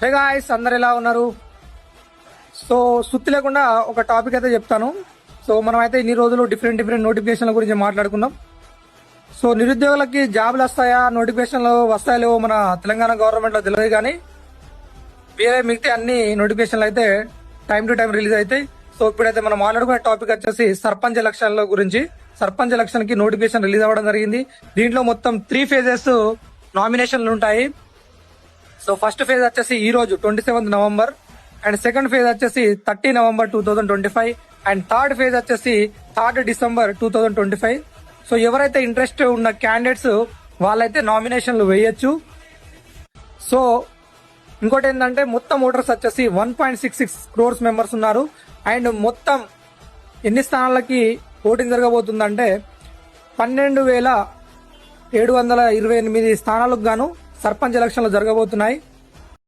Hey guys, అందరు ఎలా ఉన్నారు? సో సుత్తి లేకుండా ఒక టాపిక్ అయితే చెప్తాను. సో మనం అయితే ఇన్ని రోజులు డిఫరెంట్ నోటిఫికేషన్ల గురించి మాట్లాడుకున్నాం. సో నిరుద్యోగులకి జాబులు వస్తాయా, నోటిఫికేషన్లు వస్తాయో లేవో మన తెలంగాణ గవర్నమెంట్ లో తెలియదు, కానీ వేరే మిగతా అన్ని నోటిఫికేషన్లు అయితే టైం టు టైం రిలీజ్ అవుతాయి. సో ఇప్పుడైతే మనం మాట్లాడుకునే టాపిక్ వచ్చేసి సర్పంచ్ ఎలక్షన్ల గురించి. సర్పంచ్ ఎలక్షన్ కి నోటిఫికేషన్ రిలీజ్ అవ్వడం జరిగింది. దీంట్లో మొత్తం 3 ఫేజెస్ నామినేషన్లు ఉంటాయి. సో ఫస్ట్ ఫేజ్ వచ్చేసి ఈ రోజు 27 నవంబర్, అండ్ సెకండ్ ఫేజ్ వచ్చేసి 30 నవంబర్ 2025, అండ్ థర్డ్ ఫేజ్ వచ్చేసి 3 డిసెంబర్ 2025. సో ఎవరైతే ఇంట్రెస్ట్ ఉన్న క్యాండిడేట్స్ వాళ్ళైతే నామినేషన్లు వేయొచ్చు. సో ఇంకోటి ఏంటంటే మొత్తం ఓటర్స్ వచ్చేసి 1.66 crores మెంబర్స్ ఉన్నారు. అండ్ మొత్తం ఎన్ని స్థానాలకి ఓటింగ్ జరగబోతుందంటే 12,728 స్థానాలకు గాను సర్పంచ్ ఎలక్షన్లు జరగబోతున్నాయి.